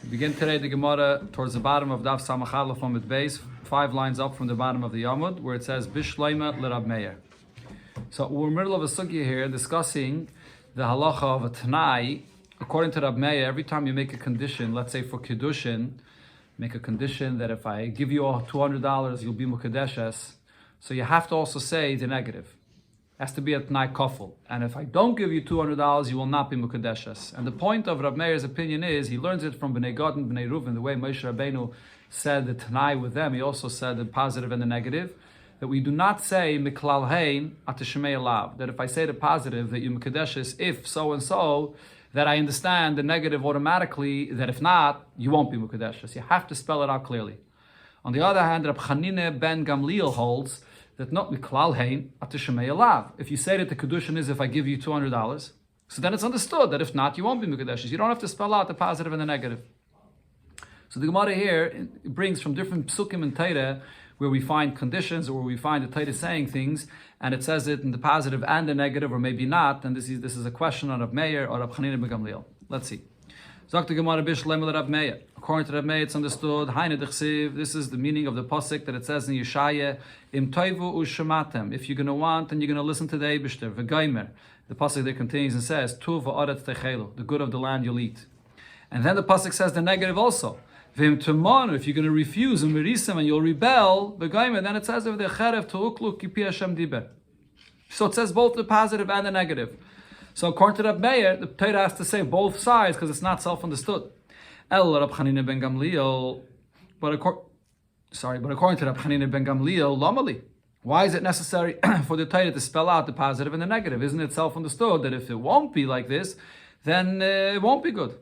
We begin today the Gemara towards the bottom of Daf Samach Aleph on its base, 5 lines up from the bottom of the Yamud, where it says Bishleima l'Rab Meir. So we're in the middle of a sugya here discussing the halacha of a Tanai. According to Rab Meir, every time you make a condition, let's say for Kidushin, make a condition that if I give you $200, you'll be Mukadeshes. So you have to also say the negative. It has to be a Tanai kafel. And if I don't give you $200, you will not be Mukadeshes. And the point of Rab Meir's opinion is, he learns it from Bnei Gad and Bnei Reuven, the way Moshe Rabbeinu said the Tanai with them. He also said the positive and the negative. That we do not say Miklal Hein Atishmei Alav. That if I say the positive, that you Mukadeshes, if so and so, that I understand the negative automatically, that if not, you won't be Mukadeshes. You have to spell it out clearly. On the other hand, Rab Chanine ben Gamliel holds that not Miklal Hein Atishmei Alav. If you say that the Kidushin is if I give you $200, so then it's understood that if not, you won't be Mukadeshes. You don't have to spell out the positive and the negative. So the Gemara here it brings from different psukim and Torah where we find conditions or where we find the Torah saying things, and it says it in the positive and the negative, or maybe not. And this is a question on Rab Meir or Rab Chanina ben Gamliel. Let's see. Zok the Gemara Bishleima l'Rab Meir. According to Rab Meir, it's understood. Haine d'chsiv. This is the meaning of the pasuk that it says in Yeshaya. Im toivu u'shematem. If you're going to want and you're going to listen to the Eibishter, v'gaimer. The pasuk there continues and says, Tu v'aretz techelu. The good of the land you'll eat. And then the pasuk says the negative also. V'im tumanu. If you're going to refuse and merisem and you'll rebel, v'gaimer. Then it says over there, cherev tu'uklu kipi Hashem diber. So it says both the positive and the negative. So according to Rab Meir, the Torah has to say both sides because it's not self-understood. El Rab Chanina ben Gamliel, but according to Rab Chanina ben Gamliel, lamali. Why is it necessary for the Torah to spell out the positive and the negative? Isn't it self-understood that if it won't be like this, then it won't be good?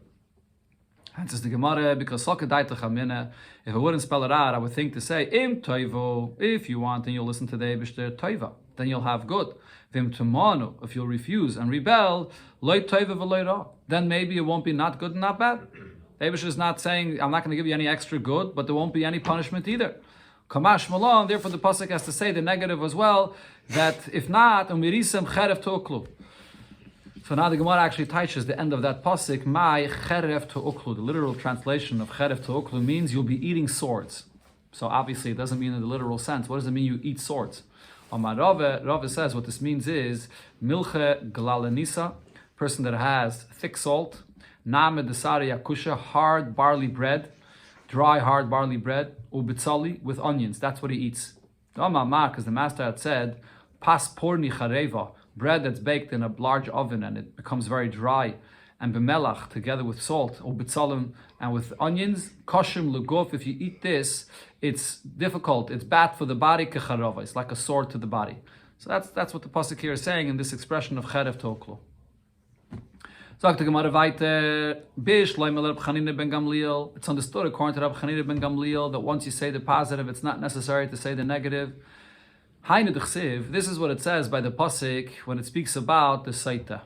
Answers the Gemara, because if I wouldn't spell it out, I would think to say, Im toivo, if you want and you'll listen to the Eibishter toiva, then you'll have good. Vim tumanu, if you'll refuse and rebel, loy toiva v'loy ra, then maybe it won't be not good and not bad. The Eibishter is not saying, I'm not going to give you any extra good, but there won't be any punishment either. Kamash malon, therefore the pasuk has to say the negative as well, that if not, umirisem cherev to'uklu. So now the Gemara actually touches the end of that pasuk, my cherev to'uklu. The literal translation of cherev to'uklu means you'll be eating swords. So obviously it doesn't mean in the literal sense. What does it mean you eat swords? Amar Rava says what this means is milche glalanisa, person that has thick salt, name desari yakusha, hard barley bread, dry hard barley bread, ubitzali with onions. That's what he eats. Amar, because the master had said pas porni chareva, bread that's baked in a large oven and it becomes very dry, and b'melach together with salt, ubitzalim and with onions, koshim luguf. If you eat this, it's difficult. It's bad for the body. Kecharova. It's like a sword to the body. So that's what the pasuk here is saying in this expression of cherev to'uklu. Sagt the Gemara weiter, Bishleima l'Rab Chanina ben Gamliel. It's understood according to Rab Chanina ben Gamliel that once you say the positive, it's not necessary to say the negative. Hainu d'chsiv. This is what it says by the pasuk when it speaks about the saita.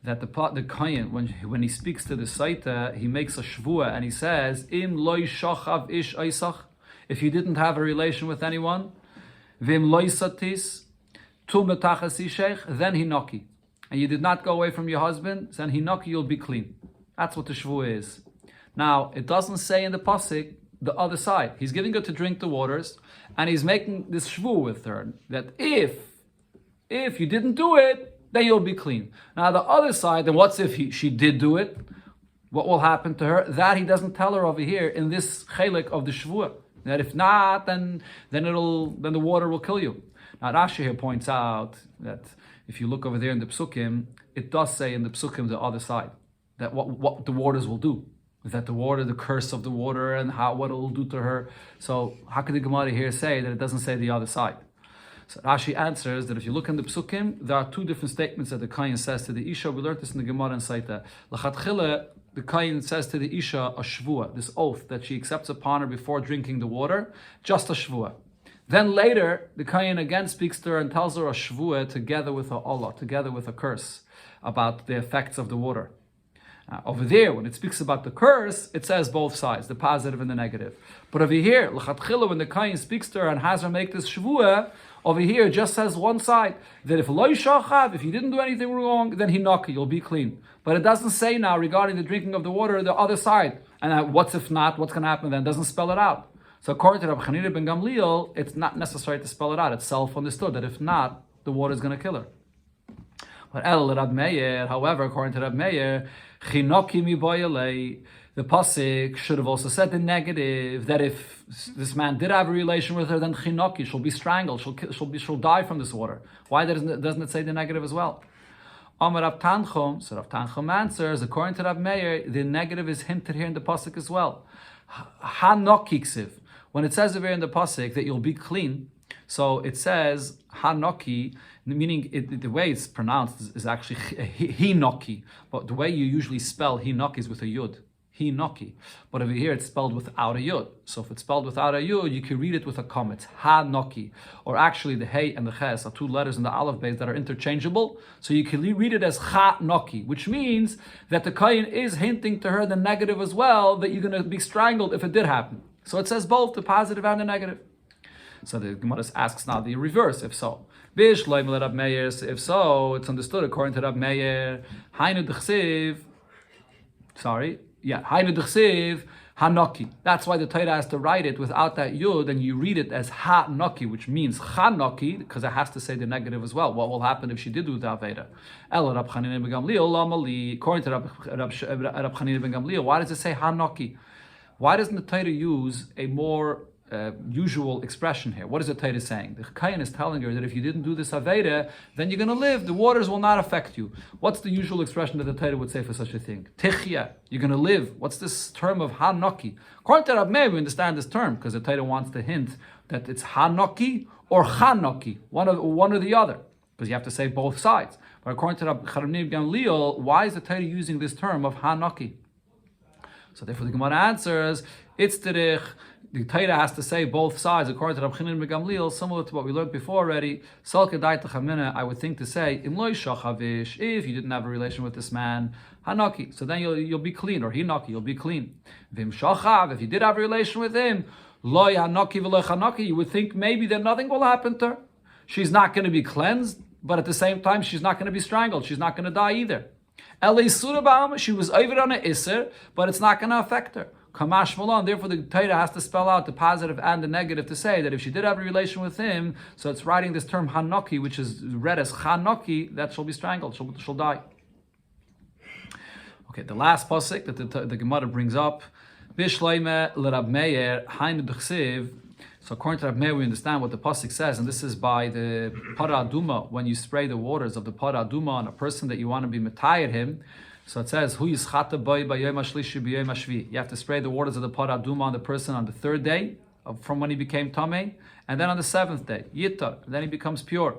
That the kohen, when he speaks to the saita, he makes a shvua and he says, Im loy shochav ish oisach. If you didn't have a relation with anyone, vim loy satis, tu metachas ishech, then hinaki. And you did not go away from your husband, then hinaki, you'll be clean. That's what the shvua is. Now, it doesn't say in the pasuk the other side. He's giving her to drink the waters, and he's making this shvua with her, that if you didn't do it, then you'll be clean. Now the other side, then what's if she did do it? What will happen to her? That he doesn't tell her over here in this chelik of the shvua. That if not, then the water will kill you. Now Rashi here points out that if you look over there in the psukim, it does say in the psukim the other side, that what the waters will do. That the water, the curse of the water, and what it will do to her. So how could the Gemara here say that it doesn't say the other side? So Rashi answers that if you look in the psukim, there are two different statements that the kohen says to the isha. We learned this in the Gemara and Saita. L'chatchila, the kohen says to the isha a shvua, this oath that she accepts upon her before drinking the water, just a shvua. Then later, the kohen again speaks to her and tells her a shvua together with a Allah, together with a curse about the effects of the water. Over there, when it speaks about the curse, it says both sides, the positive and the negative. But over here, l'chatchila, when the kohen speaks to her and has her make this shvua, over here it just says one side, that if loy shachav, if you didn't do anything wrong, then hinaki, you'll be clean. But it doesn't say now regarding the drinking of the water, the other side. And what's if not? What's going to happen then? It doesn't spell it out. So according to Rabbi Chanina ben Gamliel, it's not necessary to spell it out. It's self-understood that if not, the water is going to kill her. But Rab Meir, however, according to Rab Meir, Chinoki mi boyalei, the pasuk should have also said the negative, that if this man did have a relation with her, then Chinoki, she'll be strangled, she'll die from this water. Why doesn't it say the negative as well? Amar Rav Tanchum, so Rav Tanchum answers, according to Rab Meir, the negative is hinted here in the pasuk as well. Hanoki ksiv. When it says over here in the pasuk that you'll be clean, so it says hanoki, meaning the way it's pronounced is actually hinoki, but the way you usually spell hinoki is with a yud. Hinoki. But over here it's spelled without a yud. So if it's spelled without a yud, you can read it with a comma. It's hanoki. Or actually the hey and the ches are two letters in the aleph base that are interchangeable. So you can read it as hanoki, which means that the kohen is hinting to her the negative as well, that you're going to be strangled if it did happen. So it says both the positive and the negative. So the Gemara asks now the reverse, if so. If so, it's understood according to Rab Meir. Hainu d'chsiv. Hainu d'chsiv hanoki. That's why the Torah has to write it without that yud, and you read it as ha-noki, which means chanoki, because it has to say the negative as well. What will happen if she did do the aveda? El Rab Chanina ben Gamliel lamali. According to Rab Chanina ben Gamliel, why does it say hanoki? Why doesn't the Torah use a more usual expression here? What is the Torah saying? The Kayan is telling her that if you didn't do this Aveda, then you're going to live. The waters will not affect you. What's the usual expression that the Torah would say for such a thing? Tichya, you're going to live. What's this term of Hanoki? According to Rab Meir, we understand this term because the Torah wants to hint that it's Hanoki or Chanoki, one or the other, because you have to say both sides. But according to Rab Chanina ben Gamliel, why is the Torah using this term of Hanoki? So therefore the Gemara answers, it's terich. The Torah has to say both sides, according to Rab Chanina ben Gamliel, similar to what we learned before already. I would think to say, if you didn't have a relation with this man, hanaki, so then you'll be clean, or hinaki, you'll be clean. If you did have a relation with him, loy hanaki v'loy hanaki, you would think maybe that nothing will happen to her. She's not going to be cleansed, but at the same time, she's not going to be strangled. She's not going to die either. She was over on an iser, but it's not going to affect her. Kamash Malon. Therefore, the Torah has to spell out the positive and the negative to say that if she did have a relation with him, so it's writing this term hanoki, which is read as chanoki, that she'll be strangled, she'll die. Okay, the last pasuk that the Gemara brings up, Bishleime l'Rab Meir hainu d'chsiv. So according to Rab Meir, we understand what the pasuk says, and this is by the para aduma, when you spray the waters of the para aduma on a person that you want to be metayed him. So it says, "Hu yischata boy b'yom hashlishi b'yom hashvi." You have to spray the waters of the para aduma on the person on the third day from when he became tamei, and then on the seventh day, yitar, and then he becomes pure.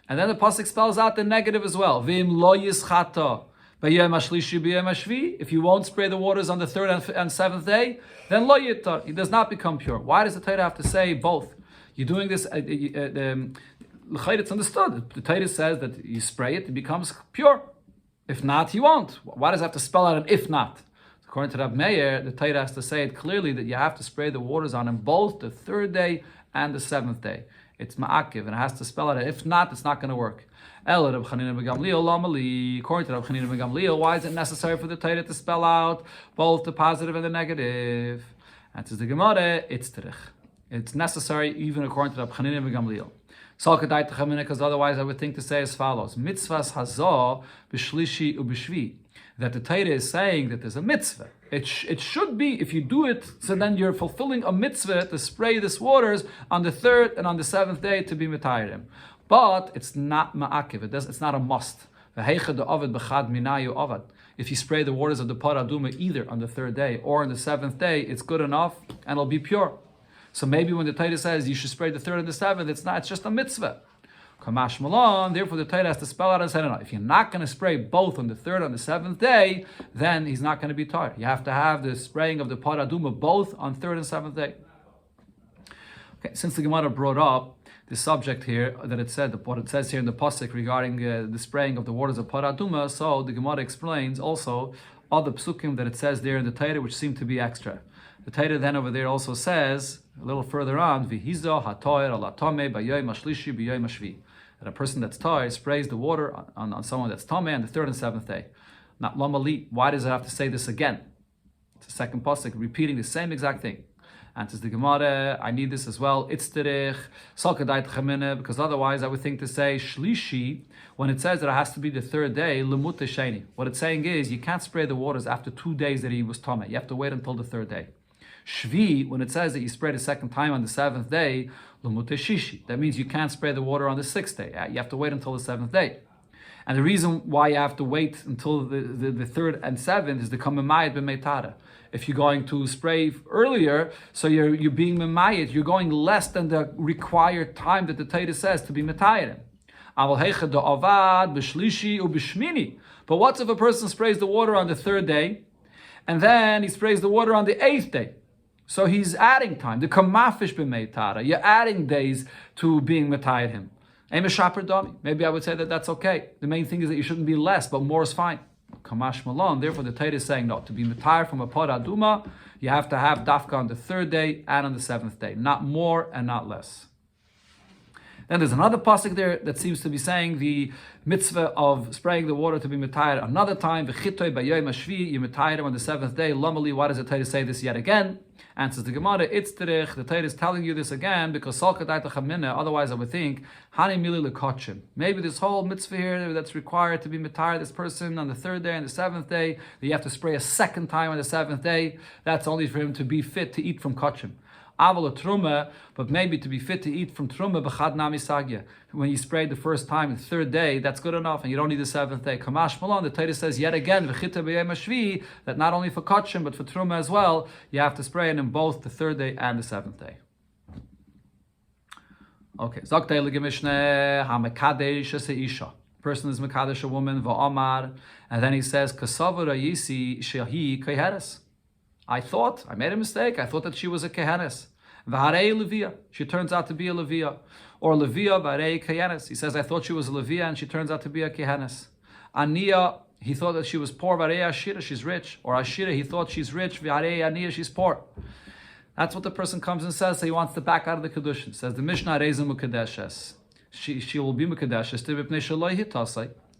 And then the pasuk spells out the negative as well. V'im lo yischata b'yom hashlishi b'yom hashvi. If you won't spray the waters on the third and seventh day, then lo yitar, he does not become pure. Why does the Torah have to say both? You're doing this. It's understood. The Torah says that you spray it, it becomes pure. If not, he won't. Why does it have to spell out an if not? According to Rab Meir, the Torah has to say it clearly that you have to spray the waters on him both the third day and the seventh day. It's ma'akiv, and it has to spell out an if not, it's not going to work. According to Rab Chanina ben Gamliel, why is it necessary for the Torah to spell out both the positive and the negative? Answers the Gemara, it's terich. It's necessary even according to Rab Chanina ben Gamliel. Because otherwise I would think to say as follows: Mitzvahs hazah b'shlishi u'b'shvi. That the Torah is saying that there's a mitzvah. It should be, if you do it, so then you're fulfilling a mitzvah to spray this waters on the third and on the seventh day to be mitayirim. But it's not ma'akiv. It's not a must. If you spray the waters of the paraduma either on the third day or on the seventh day, it's good enough and it'll be pure. So maybe when the Torah says you should spray the third and the seventh, it's not. It's just a mitzvah. Kamash Malon. Therefore, the Torah has to spell out and say, no, if you're not going to spray both on the third and the seventh day, then he's not going to be tired. You have to have the spraying of the paraduma both on third and seventh day. Okay, since the Gemara brought up the subject here that it said, what it says here in the pasuk regarding the spraying of the waters of paraduma, so the Gemara explains also other psukim that it says there in the Torah which seem to be extra. The Torah then over there also says, a little further on, V'hizo hatoyer ala tomei b'yoyim hashlishi b'yoyim hashvi. That a person that's tired sprays the water on someone that's tomei on the third and seventh day. Now, lamali, why does it have to say this again? It's the second pasuk, repeating the same exact thing. Answers the Gemara, I need this as well. It's terich, salkadait chamine, because otherwise I would think to say shlishi, when it says that it has to be the third day, lemut sheni. What it's saying is you can't spray the waters after 2 days that he was tameh. You have to wait until the third day. Shvi, when it says that you spray the second time on the seventh day, lemut shishi. That means you can't spray the water on the sixth day. You have to wait until the seventh day. And the reason why you have to wait until the third and seventh is the kamamayit b'meitara. If you're going to spray earlier, so you're being memayit, you're going less than the required time that the Torah says to be metayim. But what's if a person sprays the water on the third day, and then he sprays the water on the eighth day? So he's adding time. The kamafish b'meitara. You're adding days to being metayim him. Maybe I would say that that's okay. The main thing is that you shouldn't be less, but more is fine. Kamash malon. Therefore, the Torah is saying no. To be metayr from a para aduma, you have to have dafka on the third day and on the seventh day, not more and not less. Then there's another pasuk there that seems to be saying the mitzvah of spraying the water to be metayr another time. V'chitoy b'yoyim hashvi, you metayr on the seventh day. Lamali, why does the Torah say this yet again? Answers the Gemara, it's terich. The Torah is telling you this again because salkadait chamina. Otherwise, I would think hani mili lekotchim. Maybe this whole mitzvah here that's required to be metayr this person on the third day and the seventh day, that you have to spray a second time on the seventh day. That's only for him to be fit to eat from kotchim. Aval truma, but maybe to be fit to eat from truma b'chad nami sagya. When you sprayed the first time, the third day, that's good enough, and you don't need the seventh day. Kamash malon, the Torah says yet again, v'chita b'yom hashvi, that not only for kotchim but for truma as well, you have to spray it in both the third day and the seventh day. Okay, Zoktei l'gemishne hamekadesh seisha. Person is mekadesh a woman va'amar, and then he says kasavura yisi shehi keheres. I made a mistake. I thought that she was a kehenes. V'harei levia. She turns out to be a levia. Or levia v'harei kehenes. He says, I thought she was a levia and she turns out to be a kehenes. Aniya, he thought that she was poor. V'harei ashira, she's rich. Or ashira, he thought she's rich. V'harei aniya, she's poor. That's what the person comes and says. So he wants to back out of the Kidushin. Says the Mishnah reizim mukadeshes. She will be mukadeshes.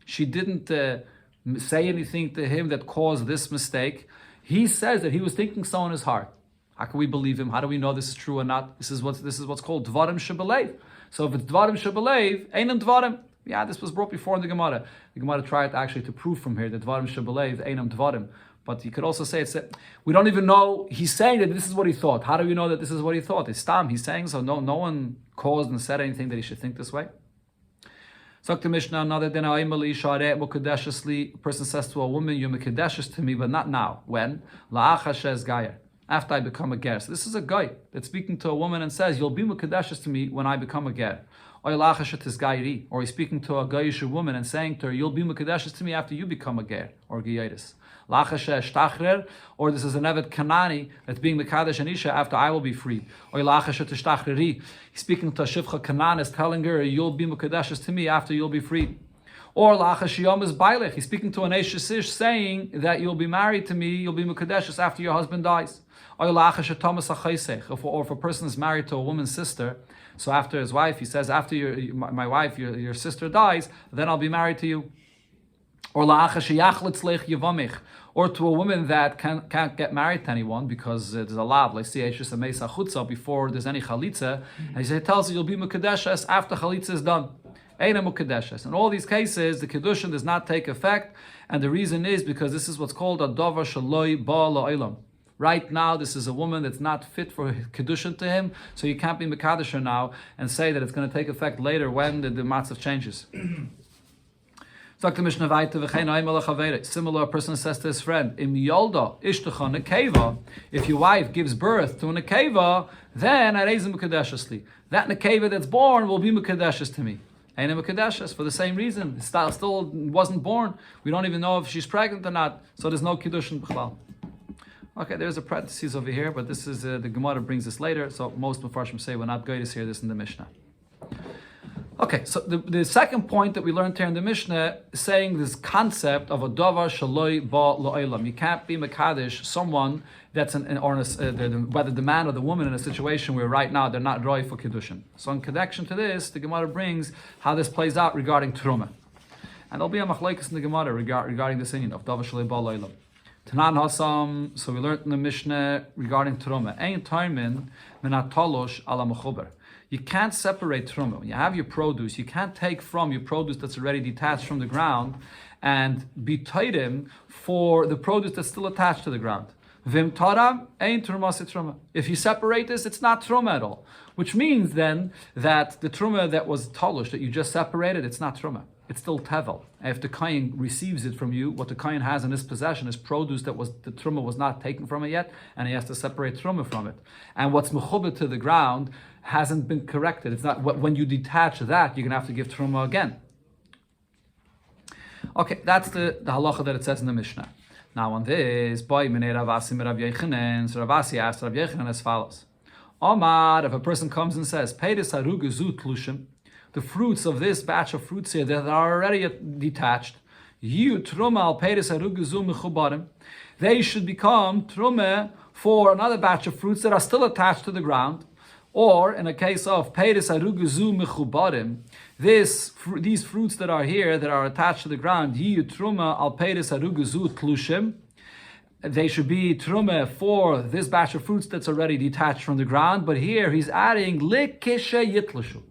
She didn't say anything to him that caused this mistake. He says that he was thinking so in his heart. How can we believe him? How do we know this is true or not? This is what's called dvarim shebelev. So if it's dvarim shebelev, einam dvarim. Yeah, this was brought before in the Gemara. The Gemara tried actually to prove from here that dvarim shebelev, einam dvarim. But you could also say we don't even know. He's saying that this is what he thought. How do we know that this is what he thought? It's tam. He's saying so. No one caused and said anything that he should think this way. So the Mishnah, another din a person says to a woman, you're mekadeshes to me, but not now. When? After I become a ger. So this is a guy that's speaking to a woman and says, you'll be mekadeshes to me when I become a ger. Or he's speaking to a Goyish woman and saying to her, you'll be mekadeshes to me after you become a ger, or Geyiris. Or this is an Evet Kanani that's being Mekadesh and Isha after I will be free. Or he's speaking to a Shivcha Kanan is telling her, you'll be Mekadeshes to me after you'll be free. Or Lachashiyom is Bailech. He's speaking to an Eishasish saying that you'll be married to me, you'll be Mekadeshes after your husband dies. Or if a person is married to a woman's sister, so after his wife, he says, after my wife, your sister dies, then I'll be married to you. Or or to a woman that can't get married to anyone because there's a lav, let's see, before there's any chalitza, and he tells her you'll be mukadeshes after chalitza is done. Eina mukadeshes. In all these cases, the Kidushin does not take effect, and the reason is because this is what's called a davar shaloi ba la'olam. Right now, this is a woman that's not fit for Kidushin to him, so you can't be mekadesh now and say that it's going to take effect later when the matzav changes. Similar, a person says to his friend, if your wife gives birth to a nekeva, then that nekeva that's born will be mukadeshes to me. Ain't mukadeshes for the same reason. It still wasn't born. We don't even know if she's pregnant or not, so there's no Kiddushin b'chlal. Okay, there's a parenthesis over here, but this is the Gemara brings this later, so most Mefarshim say we're not going to hear this in the Mishnah. Okay, so the second point that we learned here in the Mishnah is saying this concept of a davar shaloi ba la'olam. You can't be mekadesh someone that's whether the man or the woman in a situation where right now they're not roi for Kiddushin. So in connection to this, the Gemara brings how this plays out regarding Truma. And there'll be a machlokes in the Gemara regarding this inyan of davar shaloi ba la'olam. Tanan Hasam, so we learned in the Mishnah regarding Truma. Ein Taimin Menatolosh ala Mechuber. You can't separate Truma. When you have your produce, you can't take from your produce that's already detached from the ground and be taitim for the produce that's still attached to the ground. Vim taram ein truma. If you separate this, it's not truma at all. Which means then that the truma that was tolush, that you just separated, it's not truma. It's still tevel. If the kohen receives it from you, what the kohen has in his possession is produce that was the truma was not taken from it yet, and he has to separate truma from it. And what's mechubet to the ground hasn't been corrected. It's not when you detach that, you're gonna have to give truma again. Okay, that's the halacha that it says in the Mishnah. Now on this, boy minei Ravasi Rav Yochanan, so Ravasi asked Rav Yochanan as follows: Omar, if a person comes and says, Peiris harugu zu tlushim, the fruits of this batch of fruits here that are already detached, you truma al Peiris harugu zu mechubarim, they should become truma for another batch of fruits that are still attached to the ground. Or in a case of Peiris harugu zu mechubarim, these fruits that are here, that are attached to the ground, yiyu truma al peiris harugu zu tlushim, they should be truma for this batch of fruits that's already detached from the ground. But here he's adding likishe yitlushu.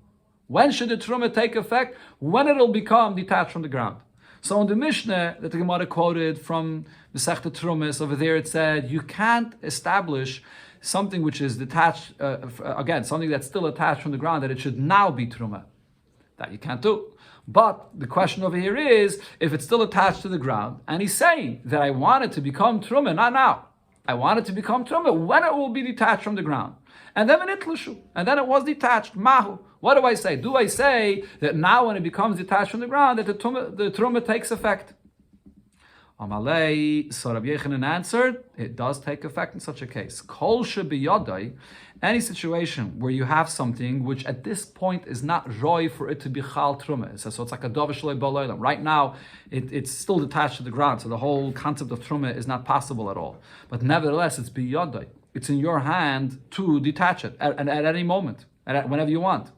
When should the truma take effect? When it'll become detached from the ground. So in the Mishnah that the Gemara quoted from the Masechta Trumas, over there it said you can't establish something which is detached, again, something that's still attached from the ground, that it should now be truma. That you can't do. But the question over here is, if it's still attached to the ground, and he's saying that I want it to become truma, not now. I want it to become truma when it will be detached from the ground. And then it was detached. Mahu. What do I say? Do I say that now when it becomes detached from the ground, that the truma takes effect? Amalei, so Rabbi Yochanan answered, it does take effect in such a case. Kol shebiyadai, any situation where you have something which at this point is not roy for it to be chal truma. So it's like a dovish loy baloilam. Right now, it's still detached to the ground, so the whole concept of truma is not possible at all. But nevertheless, it's biyadai. It's in your hand to detach it at any moment, whenever you want.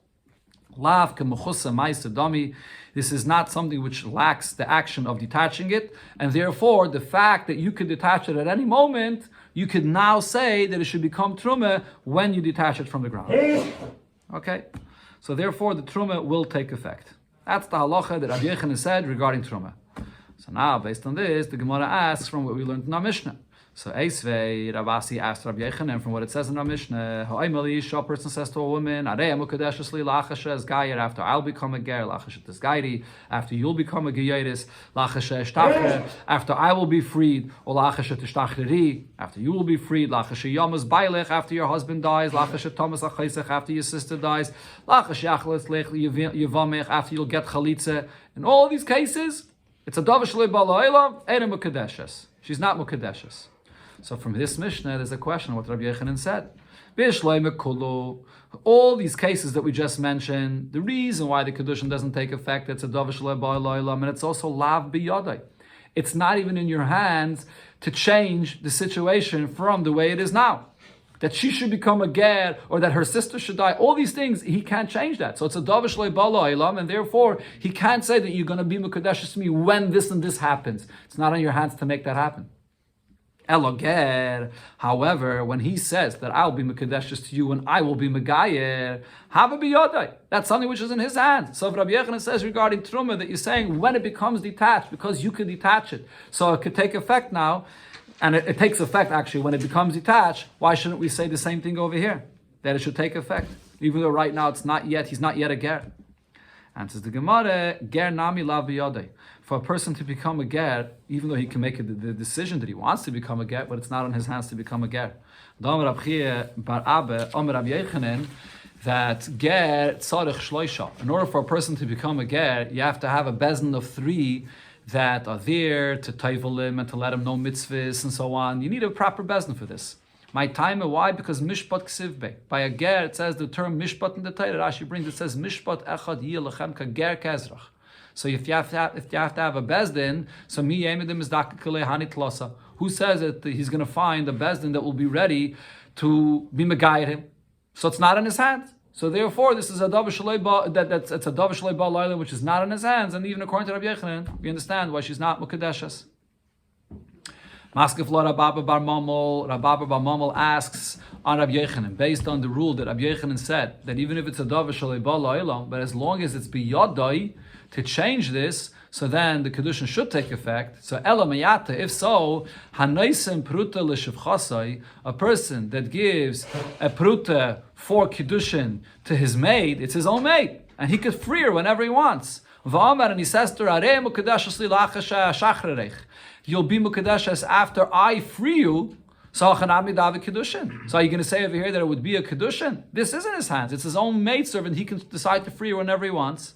Lav kemechusa ma'asadami. This is not something which lacks the action of detaching it, and therefore the fact that you could detach it at any moment, you could now say that it should become truma when you detach it from the ground. Okay, so therefore the truma will take effect. That's the halacha that Rabbi Yochanan said regarding truma. So now, based on this, the Gemara asks from what we learned in our Mishnah. So Eisvei, Ravasi asked Rabbi Yochanan from what it says in our Mishnah, a person says to a woman, after I'll become a ger, after you'll become a geyeris, after I will be freed, after you will be freed, after your husband dies, after your sister dies, after you'll get chalitza. In all these cases, it's a davar shlei ba'layla, and a mukadeshes. She's not mukadeshes. So from this Mishnah, there's a question what Rabbi Yochanan said. All these cases that we just mentioned, the reason why the Kidushin doesn't take effect, it's a davar shlei ba'layla, and it's also lav biyadai. It's not even in your hands to change the situation from the way it is now. That she should become a ger, or that her sister should die. All these things, he can't change that. So it's a davar shlei ba'layla, and therefore he can't say that you're going to be mukadeshes to me when this and this happens. It's not in your hands to make that happen. Eloger, however, when he says that I'll be mekadeshes to you and I will be megayer, have a biyodai. That's something which is in his hands. So if Rabbi Yochanan says regarding truma that you're saying when it becomes detached, because you could detach it, so it could take effect now, and it takes effect actually when it becomes detached. Why shouldn't we say the same thing over here, that it should take effect, even though right now it's not yet? He's not yet a ger. Answers the Gemara, ger nami lav biyodai. For a person to become a ger, even though he can make the decision that he wants to become a ger, but it's not in his hands to become a ger. That ger tzarich shloisha. In order for a person to become a ger, you have to have a bezdin of 3 that are there to taivel him and to let him know mitzvahs and so on. You need a proper bezdin for this. My time, why? Because mishpat ksivbe. By a ger, it says the term mishpat in the Torah. Rashi brings it says mishpat echad yilachem ka ger kezrach. So if you have to have a bezdin, so mi yemedim is dakakale hani tlosa. Who says that he's going to find a bezdin that will be ready to be megayir him? So it's not in his hands. So therefore, this is a davar shlei it's a davar shlei ba'layla, which is not in his hands. And even according to Rabbi Yochanan, we understand why she's not mukadeshes. Maskef lo Rabba bar Mamel. Rabba bar Mamel asks on Rabbi Yochanan, based on the rule that Rabbi Yochanan said, that even if it's a davar shalei ba la'olam, but as long as it's biyadai to change this, so then the Kidushin should take effect. So ela meyata, if so, hanaisim pruta l'shivchasai, a person that gives a pruta for Kidushin to his maid, it's his own maid, and he could free her whenever he wants. V'amar, and he says to her, arei mukadashas li la'achasha shachrerech, you'll be mukadashas after I free you. So are you going to say over here that it would be a Kidushin? This is in his hands. It's his own maidservant. He can decide to free her whenever he wants.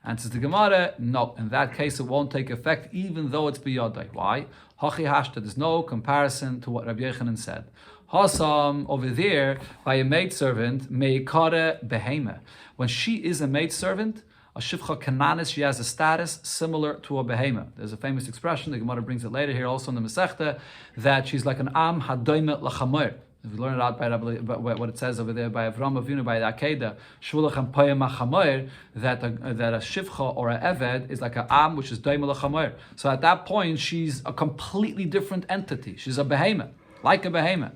And says the Gemara, no, in that case it won't take effect even though it's biyadai. Why? Hachi hashta, there's no comparison to what Rabbi Yochanan said. Hasam, over there, by a maidservant, meikare behema. When she is a maidservant, a shivcha kananis, she has a status similar to a behema. There's a famous expression, the Gemara brings it later here also in the Masechta, that she's like an am hadoime lachamoir. If we learn it out by what it says over there by Avram Avinu, by the Akedah, shvulachem poyem hachamoir, that a shivcha or a eved is like an am, which is doime lachamoir. So at that point, she's a completely different entity. She's a behema, like a behema.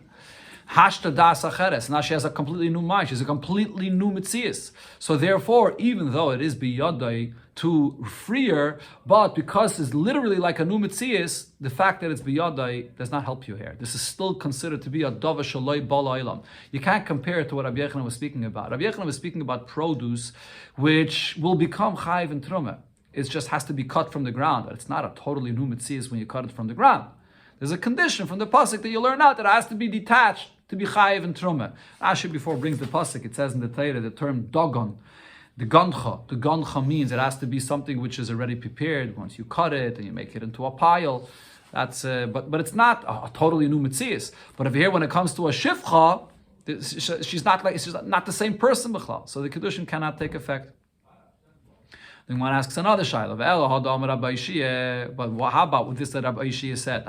Hashta das acheres. Now she has a completely new mind. She's a completely new mitzias. So therefore, even though it is biyadai to free her, but because it's literally like a new mitzias, the fact that it's biyadai does not help you here. This is still considered to be a dava shaloi bala ilam. You can't compare it to what Rabbi Yochanan was speaking about. Rabbi Yochanan was speaking about produce, which will become chayiv and truma. It just has to be cut from the ground. It's not a totally new mitzias when you cut it from the ground. There's a condition from the pasuk that you learn out that it has to be detached to be chayiv and truma. Rashi before brings the pasuk. It says in the Torah the term dogon, the gancha. The gancha means it has to be something which is already prepared. Once you cut it and you make it into a pile, that's but it's not a totally new mitzias. But over here, when it comes to a shivcha, she's not the same person b'chlal. So the Kidushin cannot take effect. Then one asks another shayla. But how about with this that Rabbi Yishia said?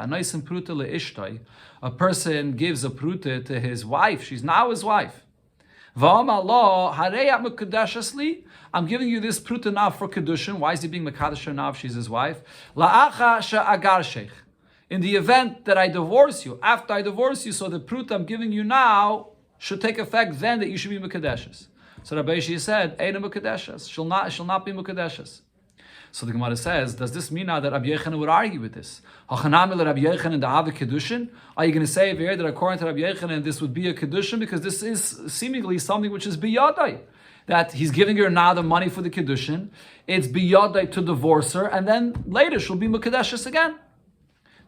A person gives a pruta to his wife. She's now his wife. I'm giving you this pruta now for Kidushin. Why is he being Mekadosh her now if she's his wife? In the event that I divorce you, after I divorce you, so the pruta I'm giving you now should take effect then that you should be Mekadeshes. So Rabbi Yishia said, Eina Mukadeshes. She'll not be Mukadeshes. So the Gemara says, does this mean now that Rabbi Yochanan would argue with this? Hachanami Rabbi Yochanan the Hava Kidushin? Are you going to say over here that according to Rabbi Yochanan this would be a Kidushin? Because this is seemingly something which is biyadai. That he's giving her now the money for the Kidushin. It's biyadai to divorce her, and then later she'll be Mukadeshes again.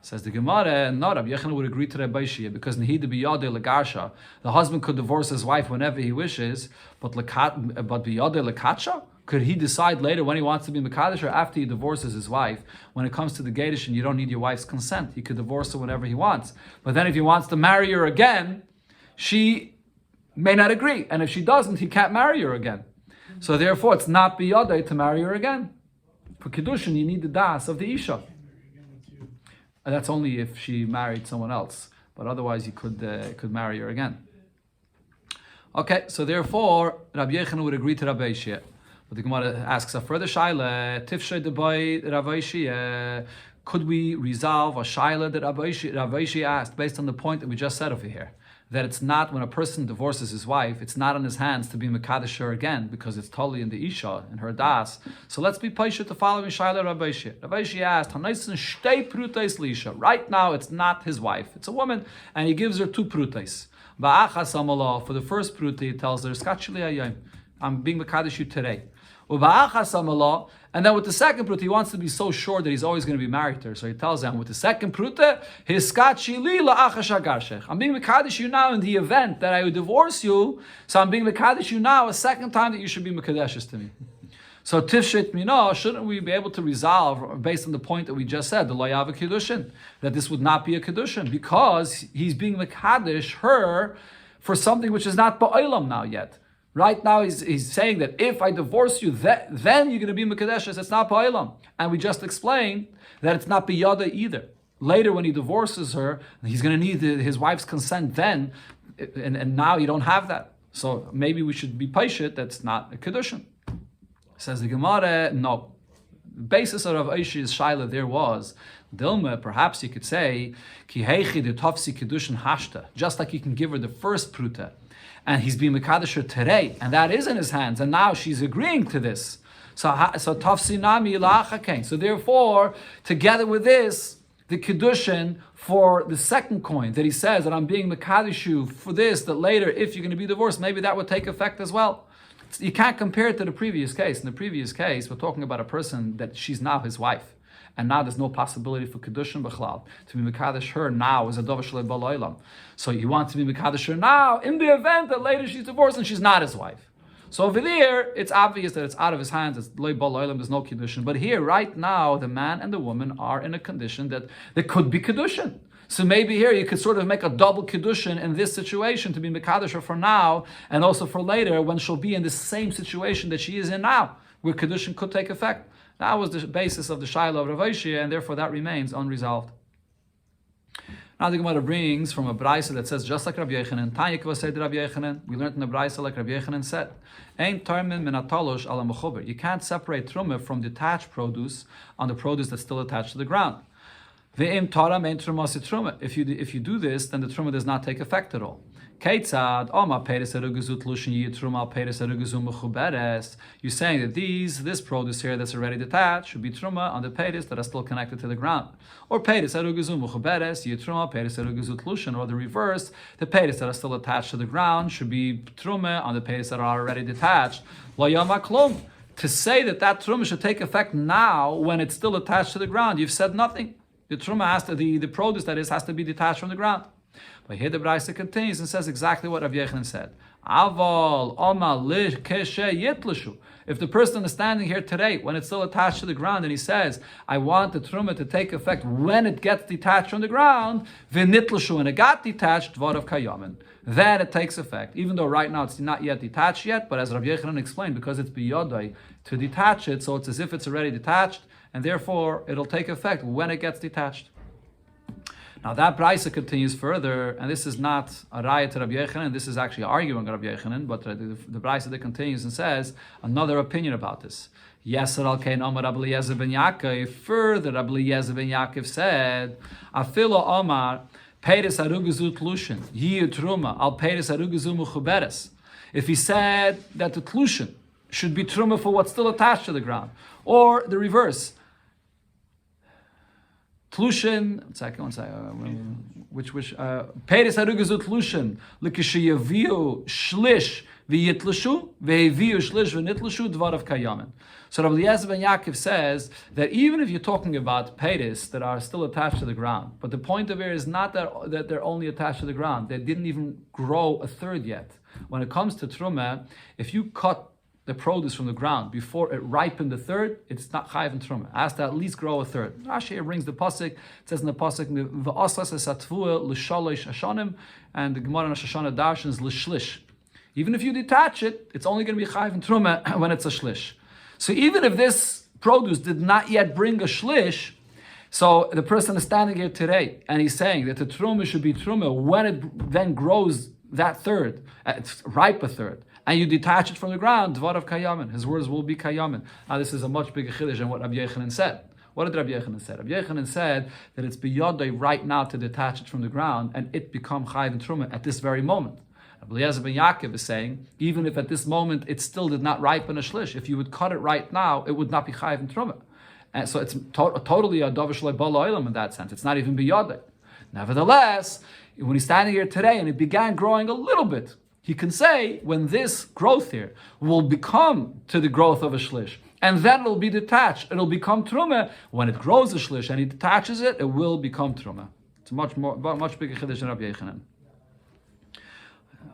Says the Gemara, no, Rabbi Yochanan would agree to Rabbi Yishia because Nehida biyadei legarsha, the husband could divorce his wife whenever he wishes, but biyadei lekatsha, could he decide later when he wants to be mekadosh or after he divorces his wife? When it comes to the Kidushin, you don't need your wife's consent. He could divorce her whenever he wants. But then if he wants to marry her again, she may not agree, and if she doesn't, he can't marry her again. So therefore, it's not biyadei to marry her again. For Kidushin, you need the das of the isha. And that's only if she married someone else. But otherwise, you could marry her again. Okay, so therefore, Rabbi Yochanan would agree to Rabbi Yishia. But the Gemara asks a further shaila, Tifshay debai Rabbi Yishia. Could we resolve a shaila that Rabbi Yishia asked based on the point that we just said over here? That it's not, when a person divorces his wife, it's not in his hands to be mekadosh her again because it's totally in the isha, in her das. So let's be patient to following shaila Rabbi Yishia. Rabbi Yishia asked, "Hanaisin shtei prutais lisha." Right now, it's not his wife; it's a woman, and he gives her 2 prutais. Ba'achas amalah, for the first pruta, he tells her, "Skachli ayayim, I'm being mekadosh you today." And then with the second pruta, he wants to be so sure that he's always going to be married to her. So he tells them, with the second pruta, I'm being mekadosh you now in the event that I would divorce you. So I'm being mekadosh you now a second time that you should be mekadeshes to me. So tifshet mina, shouldn't we be able to resolve based on the point that we just said, the loyav Kidushin, that this would not be a Kidushin because he's being mekadosh her for something which is not ba'olam now yet. Right now, he's saying that if I divorce you, then you're going to be Mekadeshes. It's not Pa'ilam. And we just explained that it's not Biyada either. Later, when he divorces her, he's going to need his wife's consent then, and now you don't have that. So maybe we should be patient. That's not a Kidushin. Says the Gemara, no. The basis of Rav Yishia's shaila there was Dilma, perhaps you could say, Ki heichi de tofsi Kidushin hashta, just like you can give her the first pruta, and he's being Mekadosh her today, and that is in his hands, and now she's agreeing to this. So tofsi nami ilachakain. So therefore, together with this, the Kidushin for the second coin that he says that I'm being Mekadosh you for this, that later, if you're going to be divorced, maybe that would take effect as well. You can't compare it to the previous case. In the previous case, we're talking about a person that she's now his wife. And now there's no possibility for Kidushin B'chlal. To be Mekadosh her now is a Dov Shalei Bal Olam. So you want to be Mekadosh her now in the event that later she's divorced and she's not his wife. So over there, it's obvious that it's out of his hands. It's Loi Bal Olam, there's no Kidushin. But here, right now, the man and the woman are in a condition that there could be Kidushin. So maybe here you could sort of make a double Kiddushin in this situation to be Mekadosh her for now and also for later when she'll be in the same situation that she is in now, where Kiddushin could take effect. That was the basis of the Shaila of Rav Oshia, and therefore that remains unresolved. Now the Gemara brings from a Braisa that says, just like Rabbi Yechanan, Tanya Kva said Rabbi Yechanan, we learned in the Braisa like Rabbi Yechanan said, Ein tarmin min atalosh ala mechuber. You can't separate truma from detached produce on the produce that's still attached to the ground. Ve'im taram ein truma truma. If you do this, then the truma does not take effect at all. Keitzad Oma Peres Arugazut Lushin Yitruma Peres Arugazum Mechuberes. You're saying that this produce here that's already detached should be truma on the Peres that are still connected to the ground. Or Peres Arugazum Mechuberes, Yitruma Peres Arugazut Lushin, or the reverse, the Peres that are still attached to the ground should be truma on the Peres that are already detached. Lo Yama Klum. To say that truma should take effect now when it's still attached to the ground, you've said nothing. The truma has to, the produce that is has to be detached from the ground. But here the Braisa continues and says exactly what Rav Yechanan said. Aval oma keshe yitlushu. If the person is standing here today when it's still attached to the ground and he says, I want the truma to take effect when it gets detached from the ground, v'nitlushu, and it got detached, dvar of kayamin, then it takes effect. Even though right now it's not yet detached yet, but as Rav Yechanan explained, because it's biyodai to detach it, so it's as if it's already detached, and therefore it'll take effect when it gets detached. Now that Braisa continues further, and this is not a raya to Rabbi Yechanan, this is actually arguing Rabbi Yechanan, but the Braisa that continues and says another opinion about this. Yeser al kein Omar Rabbi Eliezer ben Yaakov. Further, Rabbi Eliezer ben Yaakov said, Afilo Omar Peres Arugazut Lushin Yi Truma al Peres Arugazu Mechuberes. If he said that the Tlushin should be Truma for what's still attached to the ground, or the reverse. Tlushin, which Peres Arugazut Tlushin, Likishayaviu Shlish V'yitlushu V'heviu Shlish V'nitlushu Dvarav Kayamin. So Rabbi Eliezer ben Yaakov says that even if you're talking about Peres that are still attached to the ground, but the point of it is not that they're only attached to the ground, they didn't even grow a third yet. When it comes to Truma, if you cut the produce from the ground before it ripened the third, it's not chayiv and truma. It has to at least grow a third. Rashi here brings the pasuk. It says in the pasuk, "V'aslas esatvua l'shalosh hashanim," and the Gemara Shashana darshan is l'shlish. Even if you detach it, it's only going to be chayiv and truma when it's a shlish. So even if this produce did not yet bring a shlish, so the person is standing here today and he's saying that the truma should be truma when it then grows that third, it's ripe a third, and you detach it from the ground, dvar of kayamin, his words will be kayamin. Now this is a much bigger chiddush than what Rabbi Yechanan said. What did Rabbi Yechanan say? Rabbi Yechanan said that it's biyodai right now to detach it from the ground and it become chayiv and truma at this very moment. Rabbi Eliezer ben Yaakov is saying, even if at this moment it still did not ripen a shlish, if you would cut it right now, it would not be chayiv and truma. And so it's totally a davar shlei bala olam in that sense. It's not even biyodai. Nevertheless, when he's standing here today and it began growing a little bit, he can say when this growth here will become to the growth of a shlish, and then it'll be detached, it'll become truma. When it grows a shlish and he detaches it, it will become truma. It's much bigger chiddush than Rabbi Yechanan.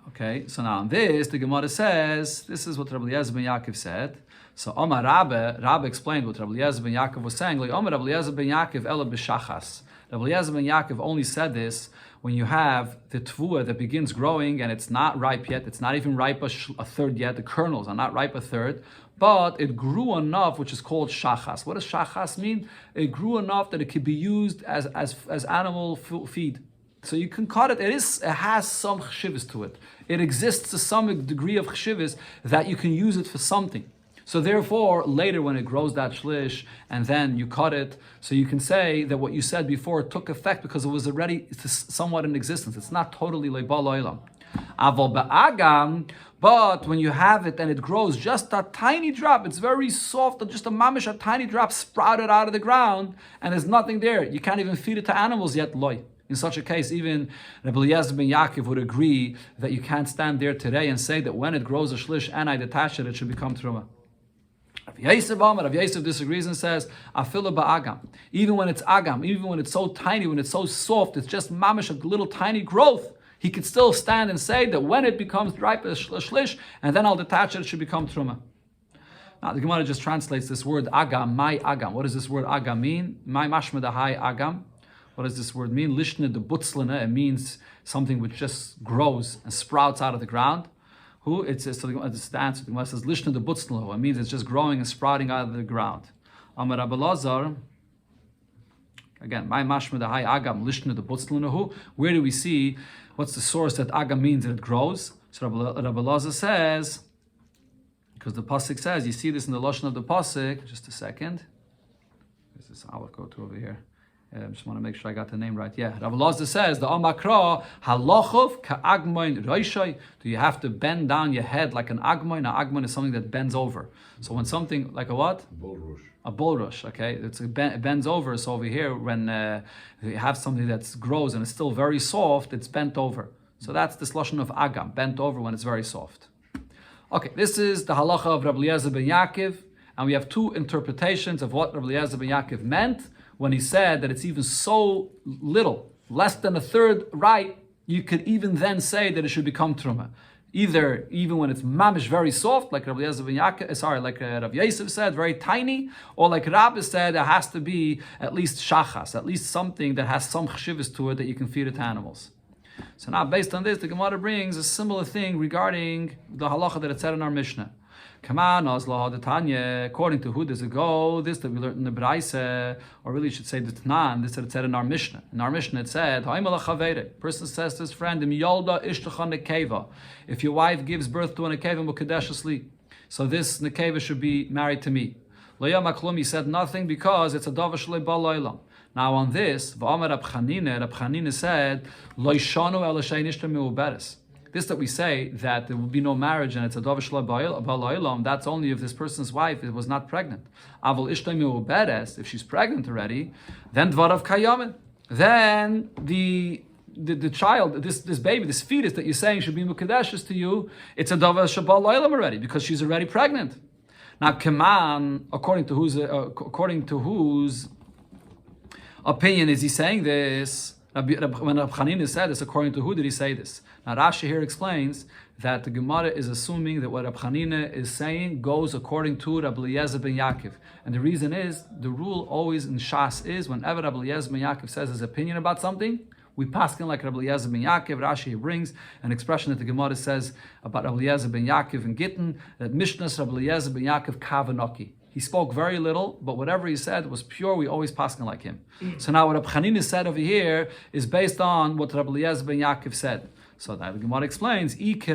Okay, so now on this, the Gemara says, this is what Rabbi Eliezer ben Yaakov said. So Omar Rabbe explained what Rabbi Eliezer ben Yaakov was saying. Like Omar Rabbi Eliezer ben Yaakov ela b'shachas. Rabbi Eliezer ben Yaakov only said this when you have the tvua that begins growing and it's not ripe yet, it's not even ripe a third yet, the kernels are not ripe a third, but it grew enough, which is called shachas. What does shachas mean? It grew enough that it could be used as animal feed. So you can cut it. It has some chshivas to it. It exists to some degree of chshivas that you can use it for something. So therefore, later when it grows that shlish and then you cut it, so you can say that what you said before took effect because it was already somewhat in existence. It's not totally leibal oilam. Aval ba'agam, but when you have it and it grows just a tiny drop, it's very soft, just a mamish, a tiny drop sprouted out of the ground, and there's nothing there. You can't even feed it to animals yet, loy. In such a case, even Rabbi Eliezer ben Yaakov would agree that you can't stand there today and say that when it grows a shlish and I detach it, it should become truma. Rav Yosef disagrees and says, "Afilu ba'agam." Even when it's agam, even when it's so tiny, when it's so soft, it's just mamish, a little tiny growth. He could still stand and say that when it becomes ripe as shlish, and then I'll detach it, it should become truma. Now the Gemara just translates this word agam, my agam. What does this word agam mean? My mashma dahai agam. What does this word mean? Lishna de butzlana. It means something which just grows and sprouts out of the ground. Who? It's the answer. The Gemara says lishna de butzlana. It means it's just growing and sprouting out of the ground. Amar Rabbi Lazar. Again, my mashma dahai agam lishna de butzlana. Where do we see? What's the source that agam means that it grows? So Rabbi Lazar says, because the pasuk says, you see this in the lashon of the pasuk. Just a second. There's this aleph go to over here. I just want to make sure I got the name right. Yeah, Rabbi Lazar says the Amakra halachov ka'agmoin roishai. Do you have to bend down your head like an agmoin? An agmoin is something that bends over. So when something like a what? A bulrush. Okay, it bends over. So over here, when you have something that grows and it's still very soft, it's bent over. So that's this lashon of agam, bent over when it's very soft. Okay, this is the halacha of Rabbi Eliezer ben Yaakov, and we have two interpretations of what Rabbi Eliezer ben Yaakov meant when he said that it's even so little, less than a third right, you could even then say that it should become truma. Either even when it's mamish very soft, like Rabbi Eliezer ben Yaakov, like Rav Yosef said, very tiny, or like Rabbi said, it has to be at least shachas, at least something that has some chshivas to it that you can feed it to animals. So now, based on this, the Gemara brings a similar thing regarding the halacha that it said in our Mishnah. According to who does it go? This that we learned in the Braise, or really you should say the Tanan, this that it said in our Mishnah. In our Mishnah it said, person says to his friend, if your wife gives birth to an nekeva, so this nekeva should be married to me. He said nothing because it's a davar shlei bal olam. Now on this, Rab Chanina said, this that we say that there will be no marriage and it's a davar shlei bal olam, that's only if this person's wife was not pregnant. If she's pregnant already, then dvarav kayamin. Then the child, this baby, this fetus that you're saying should be mukadeshes to you, it's a davar shabal olam already because she's already pregnant. Now, Kaman, according to whose opinion is he saying this? When Rab Chanina said this, according to who did he say this? Now Rashi here explains that the Gemara is assuming that what Rab Chanina is saying goes according to Rabbi Eliezer ben Yaakov. And the reason is, the rule always in Shas is, whenever Rabbi Eliezer ben Yaakov says his opinion about something, we paskin like Rabbi Eliezer ben Yaakov. Rashi here brings an expression that the Gemara says about Rabbi Eliezer ben Yaakov in Gittin, that Mishnah's Rabbi Eliezer ben Yaakov kavanoki. He spoke very little, but whatever he said was pure. We always paskin like him. So now what Rab Chanina said over here is based on what Rabbi Eliezer ben Yaakov said. So now the Gemara explains, if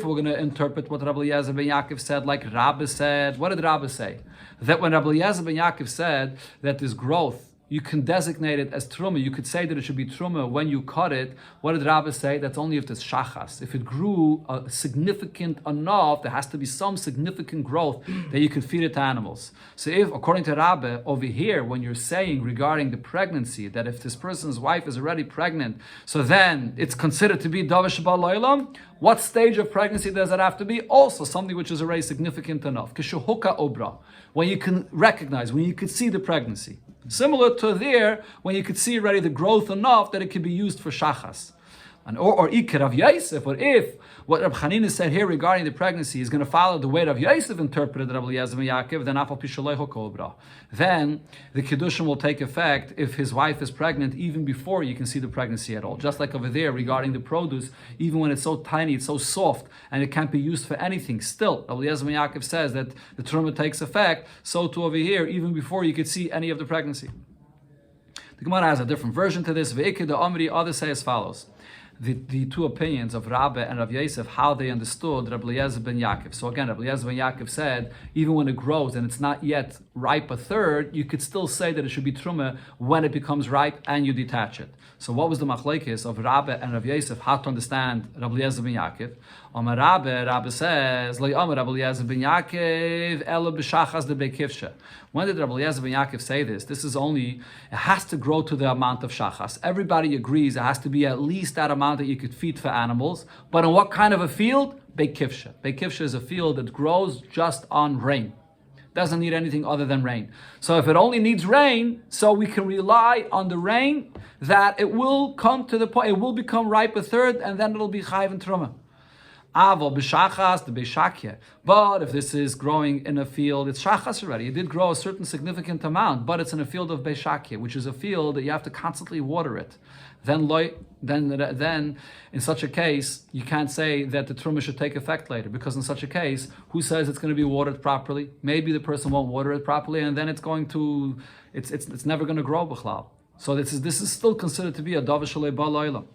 we're going to interpret what Rabbi Eliezer ben Yaakov said, like Rabbi said, what did Rabbi say? That when Rabbi Eliezer ben Yaakov said that this growth, you can designate it as truma. You could say that it should be truma when you cut it. What did Rabbi say? That's only if there's shachas. If it grew significant enough, there has to be some significant growth that you could feed it to animals. So if, according to Rabbi, over here, when you're saying regarding the pregnancy, that if this person's wife is already pregnant, so then it's considered to be davar shabal olam. What stage of pregnancy does it have to be? Also something which is already significant enough. Kishuhuka obra, when you can recognize, when you could see the pregnancy. Similar to there, when you could see already the growth enough that it could be used for shachas. And or Ikir Rav Yosef, or if what Rab Chanina said here regarding the pregnancy is going to follow the way Rav Yosef interpreted Rabbi Eliezer ben Yaakov, then Afal Pishalei Kobra. Then the Kidushin will take effect if his wife is pregnant even before you can see the pregnancy at all. Just like over there regarding the produce, even when it's so tiny, it's so soft, and it can't be used for anything. Still, Rabbi Eliezer ben Yaakov says that the truma takes effect, so too over here, even before you could see any of the pregnancy. The Gemara has a different version to this. Ve'ikid the Amri, others say as follows. the two opinions of Rabbi and Rav Yosef, how they understood Rabbi Eliezer ben Yaakov. So again, Rabbi Eliezer ben Yaakov said, even when it grows and it's not yet ripe a third, you could still say that it should be truma when it becomes ripe and you detach it. So what was the machlekes of Rabbi and Rav Yosef, how to understand Rabbi Eliezer ben Yaakov? Amar Rabbi says, Lo Amar Rabbi Eliezer ben Yaakov elo b'shachas de bekivsha. When did Rabbi Eliezer ben Yaakov say this? This is only, it has to grow to the amount of shachas. Everybody agrees it has to be at least that amount that you could feed for animals. But in what kind of a field? Bekivsha. Bekivsha is a field that grows just on rain. Doesn't need anything other than rain. So if it only needs rain, so we can rely on the rain that it will come to the point, it will become ripe a third, and then it'll be chayv and truma. Aval b'shachas the b'shakya. But if this is growing in a field, it's shachas already. It did grow a certain significant amount, but it's in a field of b'shakya, which is a field that you have to constantly water it. Then in such a case, you can't say that the truma should take effect later, because in such a case, who says it's going to be watered properly? Maybe the person won't water it properly, and then it's never going to grow b'chlal. So this is still considered to be a davar shalei ba'layla.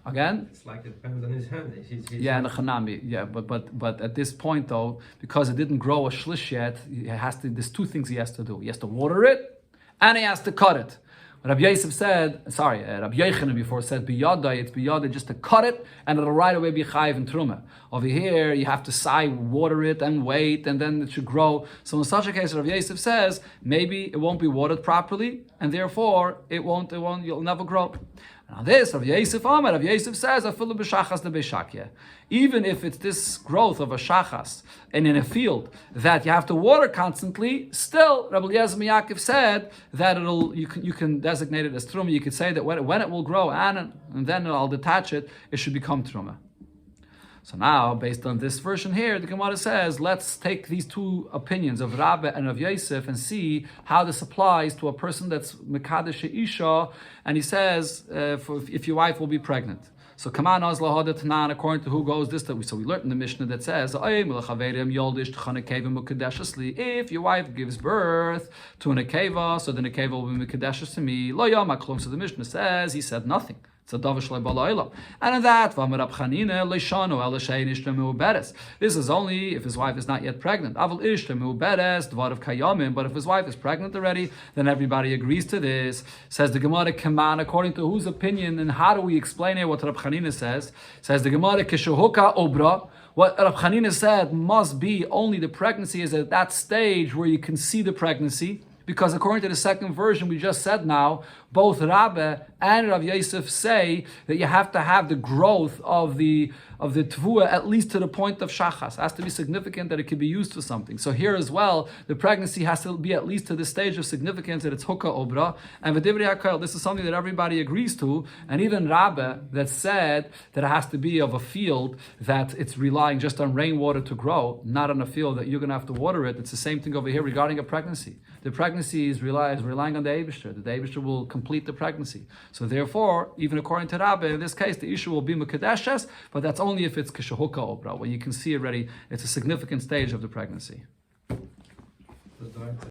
Again, it's like it depends on his hand. Yeah, and the chanami. Yeah, but at this point though, because it didn't grow a shlish yet, there's two things he has to do. He has to water it, and he has to cut it. Rabbi Yosef said, Rabbi Yochanan before said, biyadai, it's biyadai just to cut it, and it'll right away be chayiv and truma. Over here, you have to water it and wait, and then it should grow. So in such a case, Rabbi Yosef says, maybe it won't be watered properly, and therefore you'll never grow. Now this, Rav Yosef says, afilu b'shachas de b'shakya. Even if it's this growth of a shachas and in a field that you have to water constantly, still, Rabbi Eliezer ben Yaakov said that you can designate it as truma. You could say that when it will grow and then I'll detach it, it should become truma. So now, based on this version here, the Gemara says, let's take these two opinions of Rabbi and of Yosef and see how this applies to a person that's Mekadesh Isha, and he says, if your wife will be pregnant. So Kaman Azla Hada Tanan, according to who goes this, so we learned in the Mishnah that says, if your wife gives birth to an Akeva, so the Akeva will be Mekadesh to me. So the Mishnah says, he said nothing. It's a davar shlei ba'layla. And in that, this is only if his wife is not yet pregnant. But if his wife is pregnant already, then everybody agrees to this. Says the Gemara Kaman, according to whose opinion, and how do we explain it? What Rab Chanina says? Says the Gemara Kishuhuka Obra. What Rab Chanina said must be only the pregnancy is at that stage where you can see the pregnancy. Because according to the second version we just said now, both Rabbi and Rav Yosef say that you have to have the growth of the tvua at least to the point of shachas. It has to be significant that it can be used for something. So here as well, the pregnancy has to be at least to the stage of significance that it's hukah obra. And v'divrei hakol, this is something that everybody agrees to. And even Rabbi that said that it has to be of a field that it's relying just on rainwater to grow, not on a field that you're going to have to water it. It's the same thing over here regarding a pregnancy. The pregnancy is relying on the Eibishter. The Eibishter will complete the pregnancy. So therefore, even according to Rabbi, in this case, the issue will be Mekadeshes, but that's only if it's Kishahuka Obra, when you can see already it's a significant stage of the pregnancy.